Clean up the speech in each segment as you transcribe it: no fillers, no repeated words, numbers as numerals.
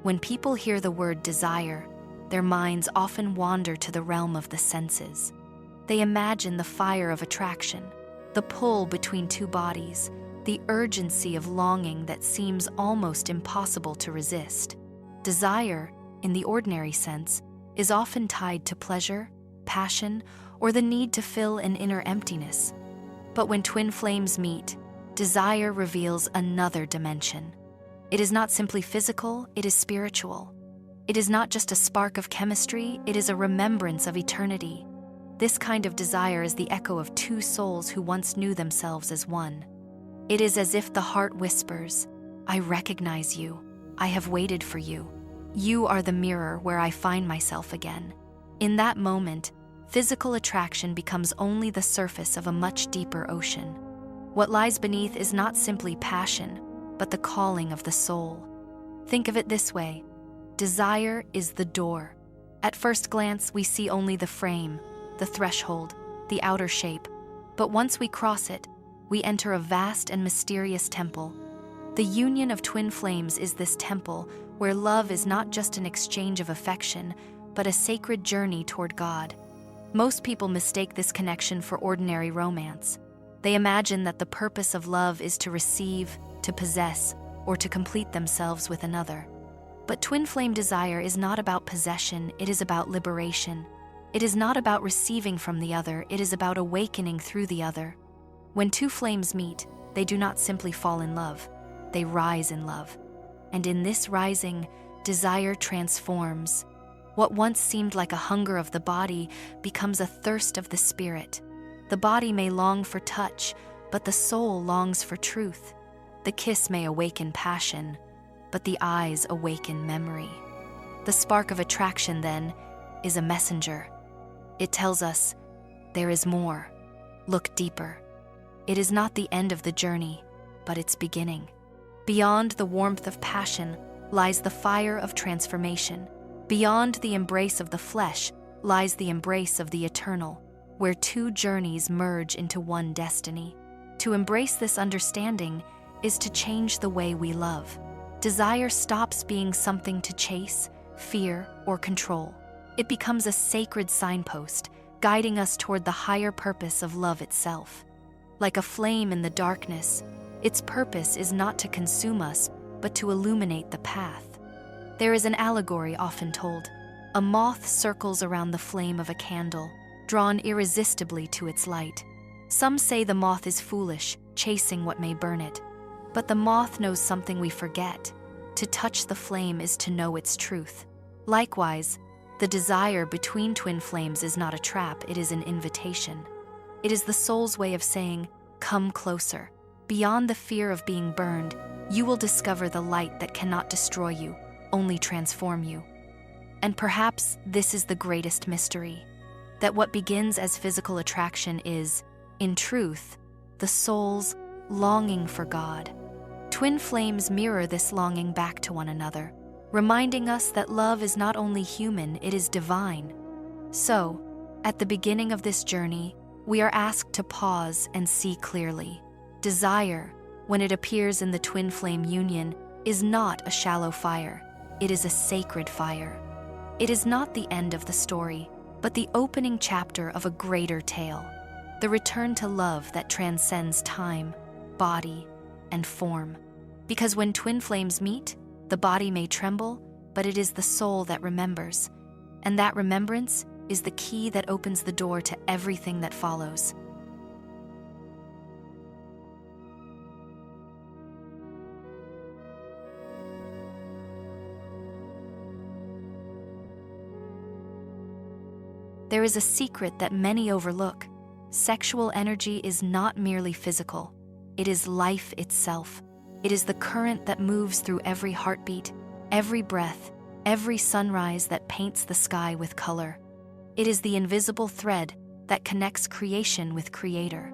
When people hear the word desire, their minds often wander to the realm of the senses. They imagine the fire of attraction, the pull between two bodies, the urgency of longing that seems almost impossible to resist. Desire, in the ordinary sense, is often tied to pleasure, passion, or the need to fill an inner emptiness. But when twin flames meet, desire reveals another dimension. It is not simply physical, it is spiritual. It is not just a spark of chemistry, it is a remembrance of eternity. This kind of desire is the echo of two souls who once knew themselves as one. It is as if the heart whispers, "I recognize you. I have waited for you. You are the mirror where I find myself again." In that moment, physical attraction becomes only the surface of a much deeper ocean. What lies beneath is not simply passion, but the calling of the soul. Think of it this way: desire is the door. At first glance, we see only the frame, the threshold, the outer shape. But once we cross it, we enter a vast and mysterious temple. The union of twin flames is this temple where love is not just an exchange of affection, but a sacred journey toward God. Most people mistake this connection for ordinary romance. They imagine that the purpose of love is to receive, to possess, or to complete themselves with another. But twin flame desire is not about possession, it is about liberation. It is not about receiving from the other, it is about awakening through the other. When two flames meet, they do not simply fall in love, they rise in love. And in this rising, desire transforms. What once seemed like a hunger of the body becomes a thirst of the spirit. The body may long for touch, but the soul longs for truth. The kiss may awaken passion, but the eyes awaken memory. The spark of attraction, then, is a messenger. It tells us, there is more. Look deeper. It is not the end of the journey, but its beginning. Beyond the warmth of passion lies the fire of transformation. Beyond the embrace of the flesh lies the embrace of the eternal, where two journeys merge into one destiny. To embrace this understanding is to change the way we love. Desire stops being something to chase, fear, or control. It becomes a sacred signpost, guiding us toward the higher purpose of love itself. Like a flame in the darkness, its purpose is not to consume us, but to illuminate the path. There is an allegory often told. A moth circles around the flame of a candle, drawn irresistibly to its light. Some say the moth is foolish, chasing what may burn it. But the moth knows something we forget. To touch the flame is to know its truth. Likewise, the desire between twin flames is not a trap, it is an invitation. It is the soul's way of saying, "Come closer. Beyond the fear of being burned, you will discover the light that cannot destroy you, only transform you." And perhaps this is the greatest mystery, that what begins as physical attraction is, in truth, the soul's longing for God. Twin flames mirror this longing back to one another, reminding us that love is not only human, it is divine. So, at the beginning of this journey, we are asked to pause and see clearly. Desire, when it appears in the twin flame union, is not a shallow fire, it is a sacred fire. It is not the end of the story, but the opening chapter of a greater tale, the return to love that transcends time, body, and form. Because when twin flames meet, the body may tremble, but it is the soul that remembers, and that remembrance is the key that opens the door to everything that follows. There is a secret that many overlook. Sexual energy is not merely physical. It is life itself. It is the current that moves through every heartbeat, every breath, every sunrise that paints the sky with color. It is the invisible thread that connects creation with Creator.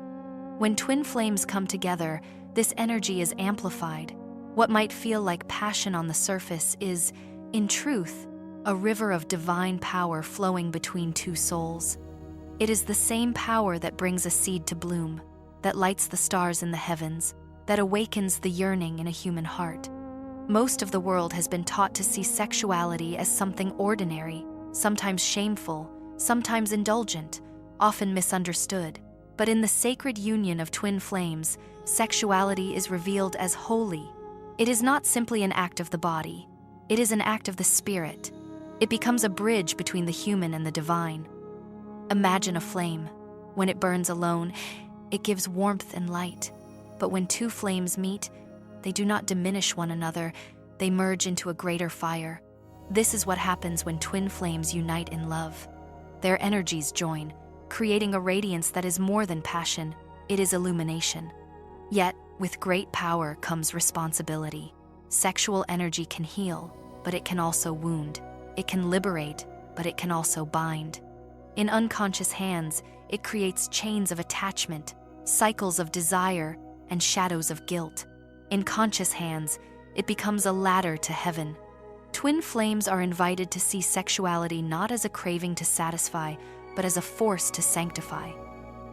When twin flames come together, this energy is amplified. What might feel like passion on the surface is, in truth, a river of divine power flowing between two souls. It is the same power that brings a seed to bloom, that lights the stars in the heavens, that awakens the yearning in a human heart. Most of the world has been taught to see sexuality as something ordinary, sometimes shameful, sometimes indulgent, often misunderstood. But in the sacred union of twin flames, sexuality is revealed as holy. It is not simply an act of the body, it is an act of the spirit. It becomes a bridge between the human and the divine. Imagine a flame. When it burns alone, it gives warmth and light. But when two flames meet, they do not diminish one another, they merge into a greater fire. This is what happens when twin flames unite in love. Their energies join, creating a radiance that is more than passion, it is illumination. Yet, with great power comes responsibility. Sexual energy can heal, but it can also wound. It can liberate, but it can also bind. In unconscious hands, it creates chains of attachment, cycles of desire, and shadows of guilt. In conscious hands, it becomes a ladder to heaven. Twin flames are invited to see sexuality not as a craving to satisfy, but as a force to sanctify.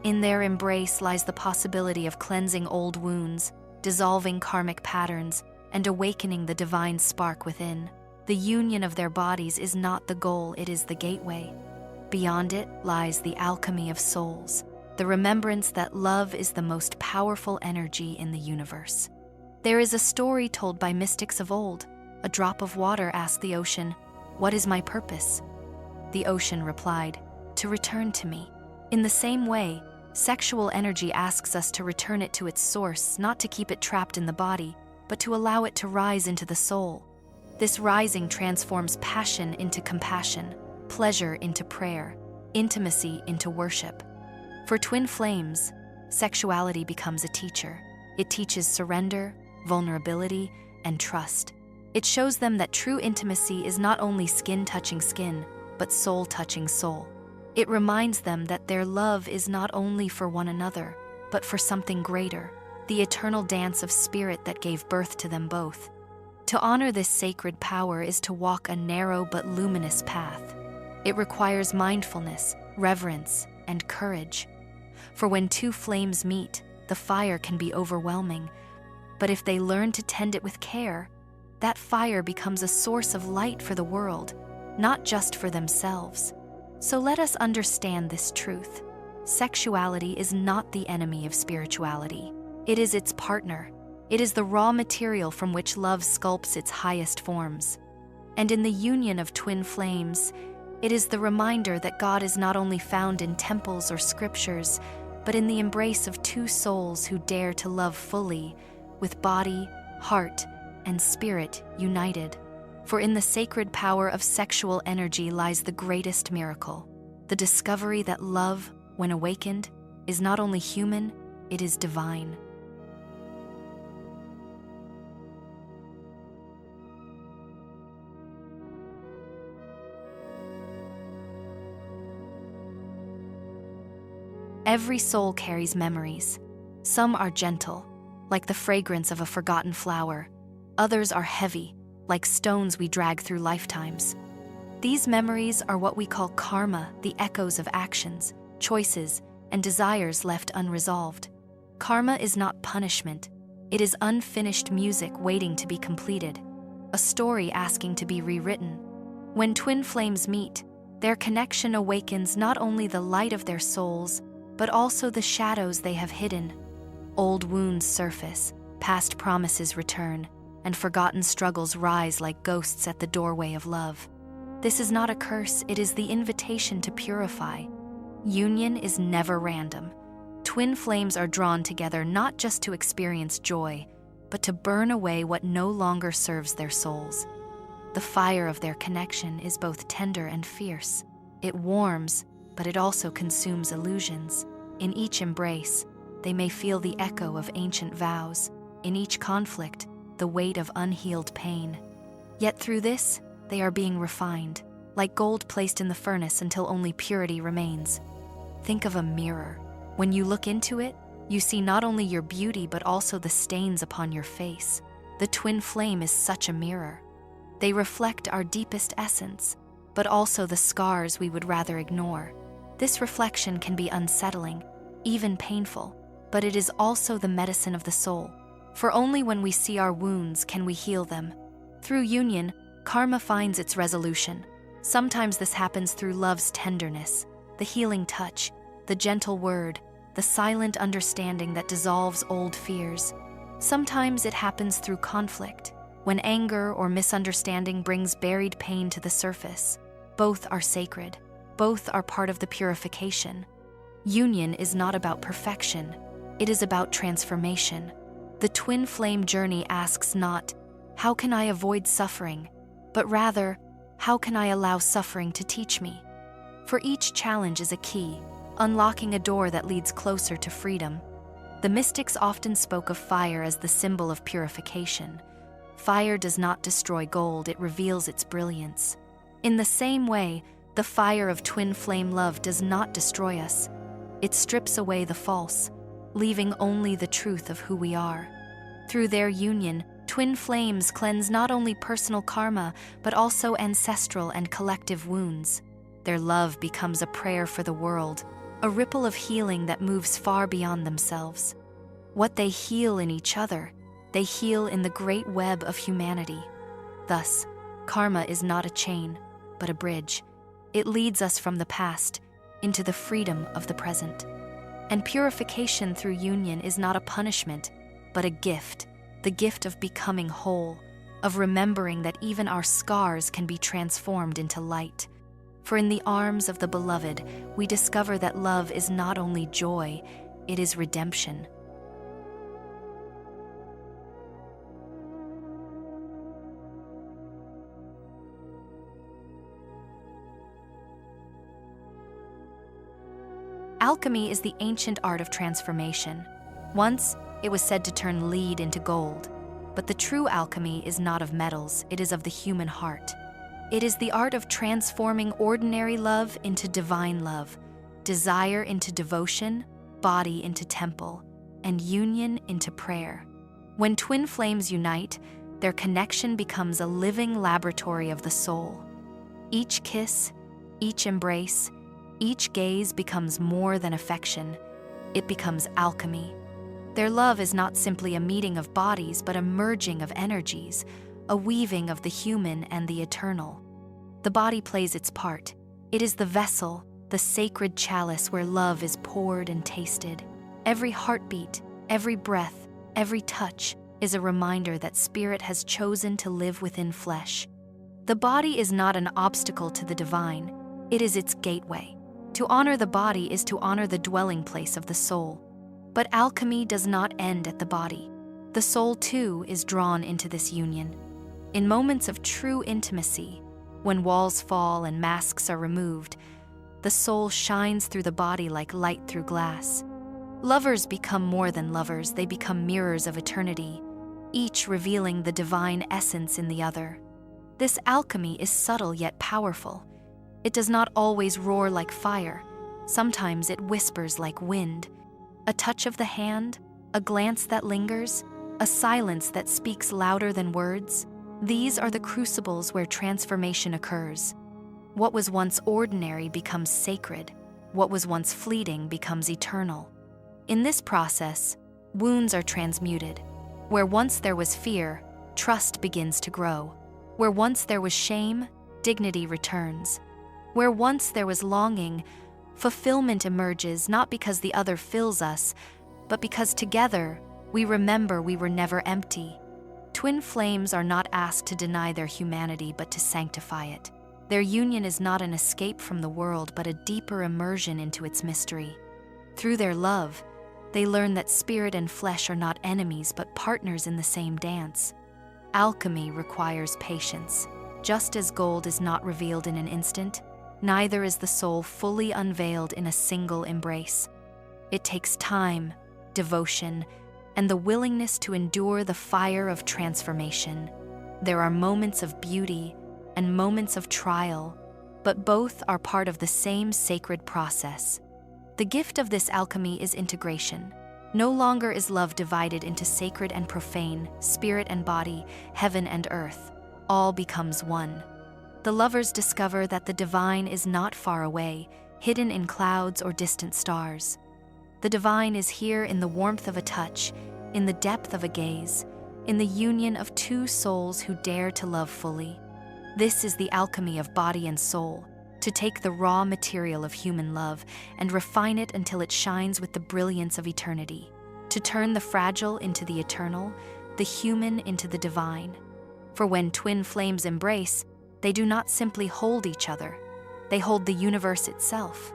In their embrace lies the possibility of cleansing old wounds, dissolving karmic patterns, and awakening the divine spark within. The union of their bodies is not the goal, it is the gateway. Beyond it lies the alchemy of souls, the remembrance that love is the most powerful energy in the universe. There is a story told by mystics of old. A drop of water asked the ocean, "What is my purpose?" The ocean replied, "To return to me." In the same way, sexual energy asks us to return it to its source, not to keep it trapped in the body, but to allow it to rise into the soul. This rising transforms passion into compassion, pleasure into prayer, intimacy into worship. For twin flames, sexuality becomes a teacher. It teaches surrender, vulnerability, and trust. It shows them that true intimacy is not only skin touching skin, but soul touching soul. It reminds them that their love is not only for one another, but for something greater, the eternal dance of spirit that gave birth to them both. To honor this sacred power is to walk a narrow but luminous path. It requires mindfulness, reverence, and courage. For when two flames meet, the fire can be overwhelming. But if they learn to tend it with care, that fire becomes a source of light for the world, not just for themselves. So let us understand this truth. Sexuality is not the enemy of spirituality. It is its partner. It is the raw material from which love sculpts its highest forms. And in the union of twin flames, it is the reminder that God is not only found in temples or scriptures, but in the embrace of two souls who dare to love fully, with body, heart, and spirit united. For in the sacred power of sexual energy lies the greatest miracle, the discovery that love, when awakened, is not only human, it is divine. Every soul carries memories. Some are gentle, like the fragrance of a forgotten flower. Others are heavy, like stones we drag through lifetimes. These memories are what we call karma, the echoes of actions, choices, and desires left unresolved. Karma is not punishment. It is unfinished music waiting to be completed, a story asking to be rewritten. When twin flames meet, their connection awakens not only the light of their souls, but also the shadows they have hidden. Old wounds surface, past promises return, and forgotten struggles rise like ghosts at the doorway of love. This is not a curse, it is the invitation to purify. Union is never random. Twin flames are drawn together not just to experience joy, but to burn away what no longer serves their souls. The fire of their connection is both tender and fierce. It warms, but it also consumes illusions. In each embrace, they may feel the echo of ancient vows. In each conflict, the weight of unhealed pain. Yet through this, they are being refined, like gold placed in the furnace until only purity remains. Think of a mirror. When you look into it, you see not only your beauty but also the stains upon your face. The twin flame is such a mirror. They reflect our deepest essence, but also the scars we would rather ignore. This reflection can be unsettling, even painful, but it is also the medicine of the soul. For only when we see our wounds can we heal them. Through union, karma finds its resolution. Sometimes this happens through love's tenderness, the healing touch, the gentle word, the silent understanding that dissolves old fears. Sometimes it happens through conflict, when anger or misunderstanding brings buried pain to the surface. Both are sacred. Both are part of the purification. Union is not about perfection. It is about transformation. The twin flame journey asks not, how can I avoid suffering? But rather, how can I allow suffering to teach me? For each challenge is a key, unlocking a door that leads closer to freedom. The mystics often spoke of fire as the symbol of purification. Fire does not destroy gold, it reveals its brilliance. In the same way, the fire of twin flame love does not destroy us. It strips away the false, leaving only the truth of who we are. Through their union, twin flames cleanse not only personal karma, but also ancestral and collective wounds. Their love becomes a prayer for the world, a ripple of healing that moves far beyond themselves. What they heal in each other, they heal in the great web of humanity. Thus, karma is not a chain, but a bridge. It leads us from the past into the freedom of the present. And purification through union is not a punishment, but a gift, the gift of becoming whole, of remembering that even our scars can be transformed into light. For in the arms of the beloved, we discover that love is not only joy, it is redemption. Alchemy is the ancient art of transformation. Once, it was said to turn lead into gold, but the true alchemy is not of metals, it is of the human heart. It is the art of transforming ordinary love into divine love, desire into devotion, body into temple, and union into prayer. When twin flames unite, their connection becomes a living laboratory of the soul. Each kiss, each embrace, each gaze becomes more than affection. It becomes alchemy. Their love is not simply a meeting of bodies, but a merging of energies, a weaving of the human and the eternal. The body plays its part. It is the vessel, the sacred chalice where love is poured and tasted. Every heartbeat, every breath, every touch is a reminder that spirit has chosen to live within flesh. The body is not an obstacle to the divine, it is its gateway. To honor the body is to honor the dwelling place of the soul. But alchemy does not end at the body. The soul, too, is drawn into this union. In moments of true intimacy, when walls fall and masks are removed, the soul shines through the body like light through glass. Lovers become more than lovers, they become mirrors of eternity, each revealing the divine essence in the other. This alchemy is subtle yet powerful. It does not always roar like fire. Sometimes it whispers like wind. A touch of the hand, a glance that lingers, a silence that speaks louder than words. These are the crucibles where transformation occurs. What was once ordinary becomes sacred. What was once fleeting becomes eternal. In this process, wounds are transmuted. Where once there was fear, trust begins to grow. Where once there was shame, dignity returns. Where once there was longing, fulfillment emerges, not because the other fills us, but because together we remember we were never empty. Twin flames are not asked to deny their humanity, but to sanctify it. Their union is not an escape from the world, but a deeper immersion into its mystery. Through their love, they learn that spirit and flesh are not enemies, but partners in the same dance. Alchemy requires patience. Just as gold is not revealed in an instant, neither is the soul fully unveiled in a single embrace. It takes time, devotion, and the willingness to endure the fire of transformation. There are moments of beauty and moments of trial, but both are part of the same sacred process. The gift of this alchemy is integration. No longer is love divided into sacred and profane, spirit and body, heaven and earth. All becomes one. The lovers discover that the divine is not far away, hidden in clouds or distant stars. The divine is here in the warmth of a touch, in the depth of a gaze, in the union of two souls who dare to love fully. This is the alchemy of body and soul, to take the raw material of human love and refine it until it shines with the brilliance of eternity, to turn the fragile into the eternal, the human into the divine. For when twin flames embrace, they do not simply hold each other, they hold the universe itself.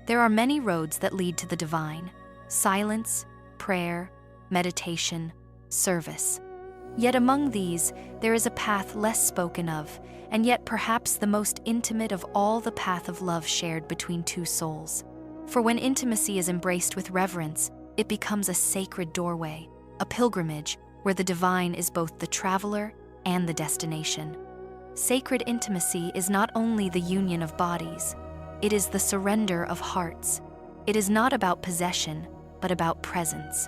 There are many roads that lead to the divine: silence, prayer, meditation, service. Yet among these, there is a path less spoken of, and yet perhaps the most intimate of all, the path of love shared between two souls. For when intimacy is embraced with reverence, it becomes a sacred doorway, a pilgrimage where the divine is both the traveler and the destination. Sacred intimacy is not only the union of bodies, it is the surrender of hearts. It is not about possession, but about presence.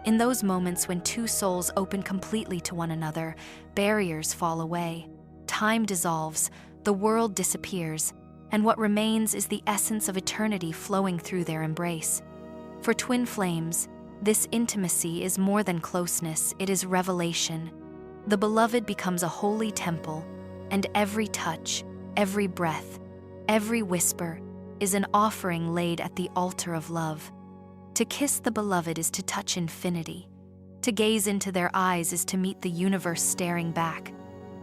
In those moments when two souls open completely to one another, barriers fall away, time dissolves, the world disappears, and what remains is the essence of eternity flowing through their embrace. For twin flames, this intimacy is more than closeness, it is revelation. The beloved becomes a holy temple, and every touch, every breath, every whisper is an offering laid at the altar of love. To kiss the beloved is to touch infinity. To gaze into their eyes is to meet the universe staring back.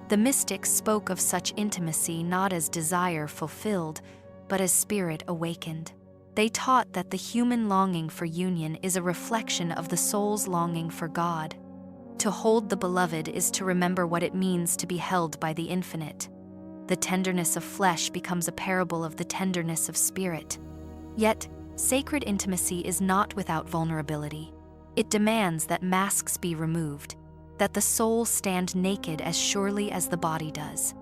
The mystics spoke of such intimacy not as desire fulfilled, but as spirit awakened. They taught that the human longing for union is a reflection of the soul's longing for God. To hold the beloved is to remember what it means to be held by the infinite. The tenderness of flesh becomes a parable of the tenderness of spirit. Yet, sacred intimacy is not without vulnerability. It demands that masks be removed, that the soul stand naked as surely as the body does.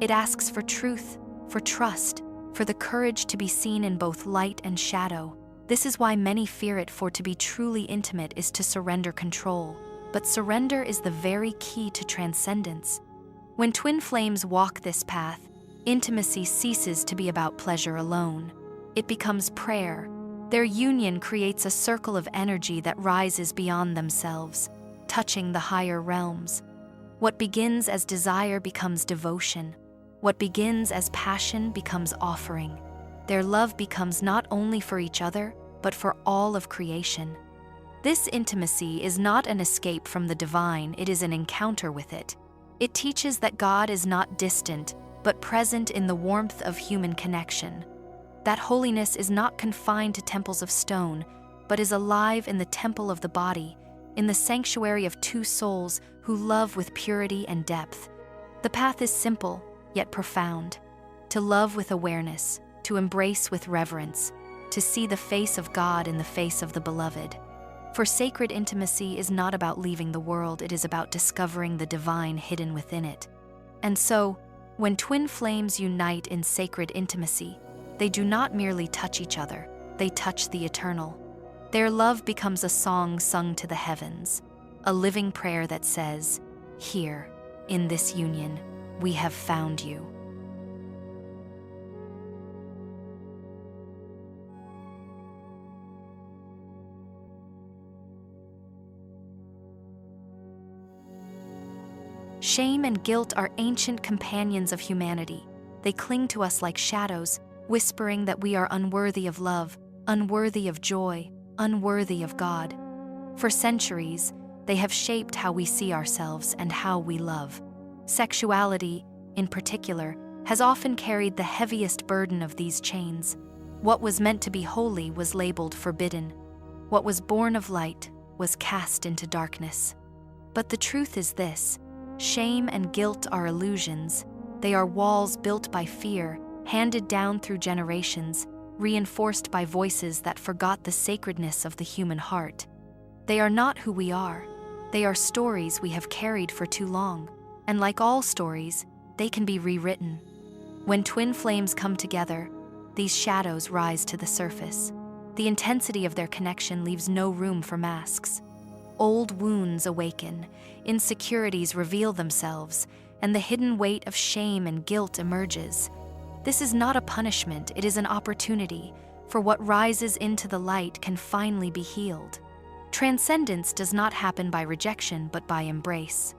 It asks for truth, for trust, for the courage to be seen in both light and shadow. This is why many fear it, for to be truly intimate is to surrender control. But surrender is the very key to transcendence. When twin flames walk this path, intimacy ceases to be about pleasure alone. It becomes prayer. Their union creates a circle of energy that rises beyond themselves, touching the higher realms. What begins as desire becomes devotion. What begins as passion becomes offering. Their love becomes not only for each other, but for all of creation. This intimacy is not an escape from the divine, it is an encounter with it. It teaches that God is not distant, but present in the warmth of human connection. That holiness is not confined to temples of stone, but is alive in the temple of the body, in the sanctuary of two souls who love with purity and depth. The path is simple, yet profound. To love with awareness, to embrace with reverence, to see the face of God in the face of the beloved. For sacred intimacy is not about leaving the world, it is about discovering the divine hidden within it. And so, when twin flames unite in sacred intimacy, they do not merely touch each other, they touch the eternal. Their love becomes a song sung to the heavens, a living prayer that says, "Here, in this union, we have found you." Shame and guilt are ancient companions of humanity. They cling to us like shadows, whispering that we are unworthy of love, unworthy of joy, unworthy of God. For centuries, they have shaped how we see ourselves and how we love. Sexuality, in particular, has often carried the heaviest burden of these chains. What was meant to be holy was labeled forbidden. What was born of light was cast into darkness. But the truth is this: shame and guilt are illusions. They are walls built by fear, handed down through generations, reinforced by voices that forgot the sacredness of the human heart. They are not who we are. They are stories we have carried for too long. And like all stories, they can be rewritten. When twin flames come together, these shadows rise to the surface. The intensity of their connection leaves no room for masks. Old wounds awaken, insecurities reveal themselves, and the hidden weight of shame and guilt emerges. This is not a punishment, it is an opportunity, for what rises into the light can finally be healed. Transcendence does not happen by rejection, but by embrace.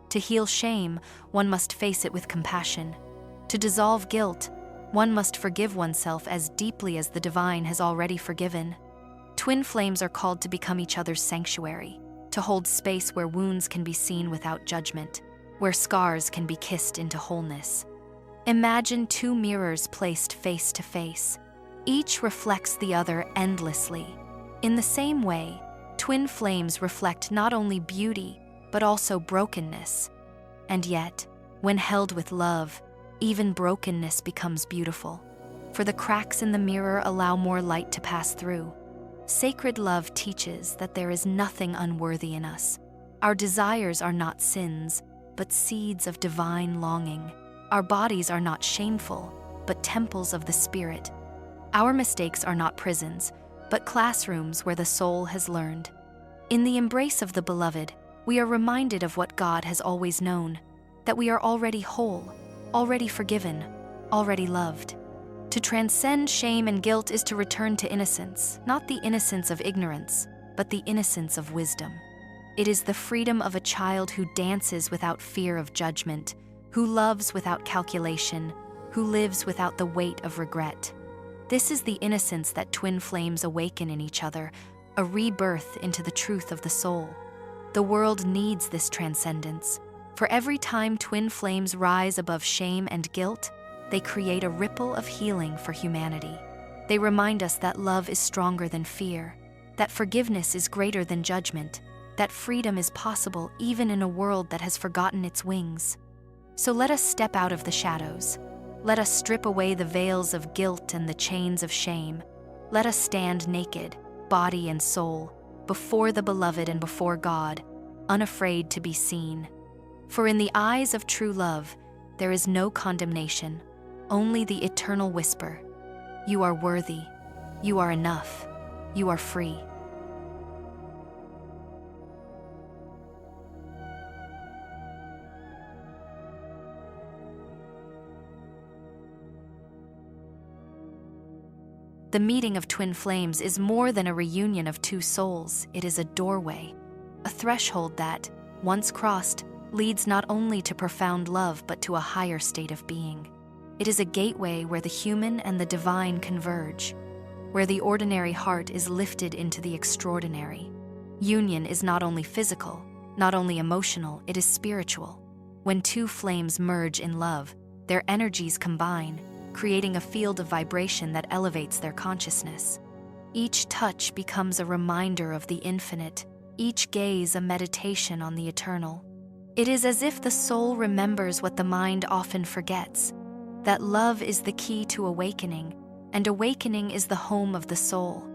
To heal shame, one must face it with compassion. To dissolve guilt, one must forgive oneself as deeply as the divine has already forgiven. Twin flames are called to become each other's sanctuary, to hold space where wounds can be seen without judgment, where scars can be kissed into wholeness. Imagine two mirrors placed face to face. Each reflects the other endlessly. In the same way, twin flames reflect not only beauty, but also brokenness. And yet, when held with love, even brokenness becomes beautiful, for the cracks in the mirror allow more light to pass through. Sacred love teaches that there is nothing unworthy in us. Our desires are not sins, but seeds of divine longing. Our bodies are not shameful, but temples of the spirit. Our mistakes are not prisons, but classrooms where the soul has learned. In the embrace of the beloved, we are reminded of what God has always known, that we are already whole, already forgiven, already loved. To transcend shame and guilt is to return to innocence, not the innocence of ignorance, but the innocence of wisdom. It is the freedom of a child who dances without fear of judgment, who loves without calculation, who lives without the weight of regret. This is the innocence that twin flames awaken in each other, a rebirth into the truth of the soul. The world needs this transcendence. For every time twin flames rise above shame and guilt, they create a ripple of healing for humanity. They remind us that love is stronger than fear, that forgiveness is greater than judgment, that freedom is possible even in a world that has forgotten its wings. So let us step out of the shadows. Let us strip away the veils of guilt and the chains of shame. Let us stand naked, body and soul, before the beloved and before God, unafraid to be seen. For in the eyes of true love, there is no condemnation, only the eternal whisper, "You are worthy, you are enough, you are free." The meeting of twin flames is more than a reunion of two souls. It is a doorway, a threshold that, once crossed, leads not only to profound love but to a higher state of being. It is a gateway where the human and the divine converge, where the ordinary heart is lifted into the extraordinary. Union is not only physical, not only emotional, it is spiritual. When two flames merge in love, their energies combine, creating a field of vibration that elevates their consciousness. Each touch becomes a reminder of the infinite, each gaze a meditation on the eternal. It is as if the soul remembers what the mind often forgets, that love is the key to awakening, and awakening is the home of the soul.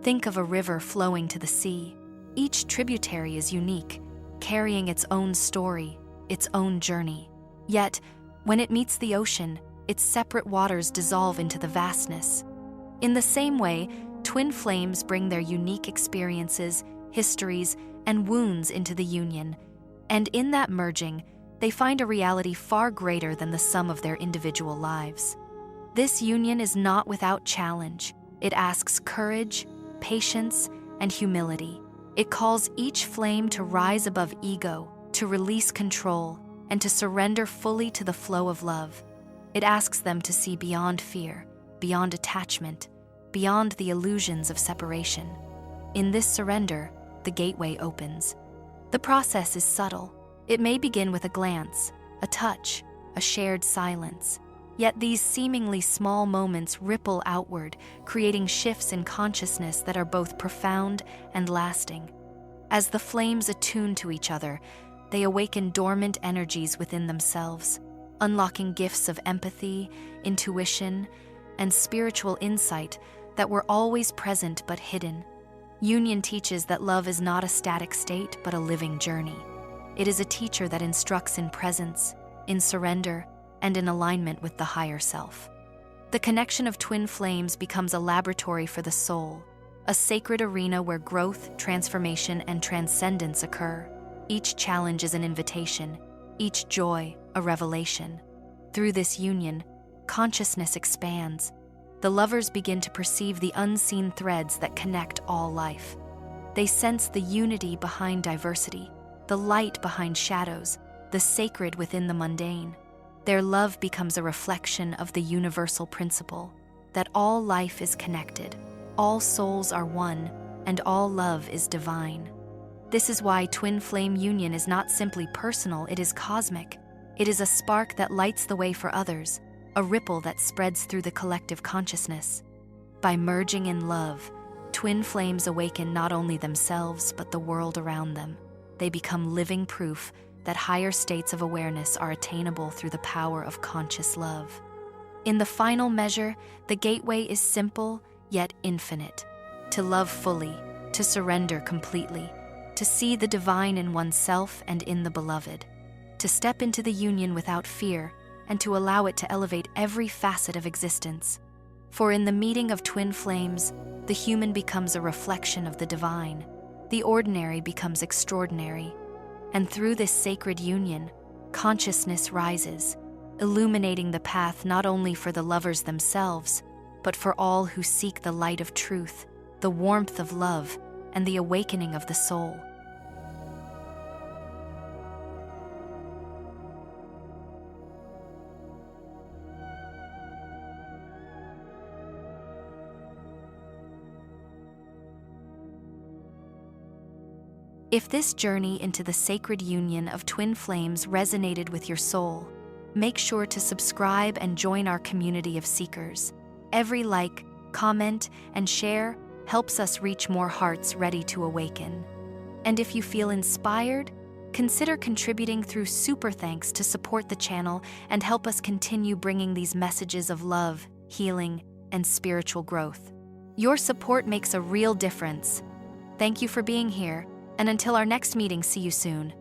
Think of a river flowing to the sea. Each tributary is unique, carrying its own story, its own journey. Yet, when it meets the ocean, its separate waters dissolve into the vastness. In the same way, twin flames bring their unique experiences, histories, and wounds into the union, and in that merging, they find a reality far greater than the sum of their individual lives. This union is not without challenge. It asks courage, patience, and humility. It calls each flame to rise above ego, to release control, and to surrender fully to the flow of love. It asks them to see beyond fear, beyond attachment, beyond the illusions of separation. In this surrender, the gateway opens. The process is subtle. It may begin with a glance, a touch, a shared silence. Yet these seemingly small moments ripple outward, creating shifts in consciousness that are both profound and lasting. As the flames attune to each other, they awaken dormant energies within themselves, unlocking gifts of empathy, intuition, and spiritual insight that were always present but hidden. Union teaches that love is not a static state but a living journey. It is a teacher that instructs in presence, in surrender, and in alignment with the higher self. The connection of twin flames becomes a laboratory for the soul, a sacred arena where growth, transformation, and transcendence occur. Each challenge is an invitation, each joy a revelation. Through this union, consciousness expands. The lovers begin to perceive the unseen threads that connect all life. They sense the unity behind diversity, the light behind shadows, the sacred within the mundane. Their love becomes a reflection of the universal principle that all life is connected, all souls are one, and all love is divine. This is why twin flame union is not simply personal, it is cosmic. It is a spark that lights the way for others, a ripple that spreads through the collective consciousness. By merging in love, twin flames awaken not only themselves but the world around them. They become living proof that higher states of awareness are attainable through the power of conscious love. In the final measure, the gateway is simple yet infinite. To love fully, to surrender completely, to see the divine in oneself and in the beloved, to step into the union without fear, and to allow it to elevate every facet of existence. For in the meeting of twin flames, the human becomes a reflection of the divine, the ordinary becomes extraordinary, and through this sacred union, consciousness rises, illuminating the path not only for the lovers themselves, but for all who seek the light of truth, the warmth of love, and the awakening of the soul. If this journey into the sacred union of twin flames resonated with your soul, make sure to subscribe and join our community of seekers. Every like, comment, and share helps us reach more hearts ready to awaken. And if you feel inspired, consider contributing through super thanks to support the channel and help us continue bringing these messages of love, healing, and spiritual growth. Your support makes a real difference. Thank you for being here. And until our next meeting, see you soon.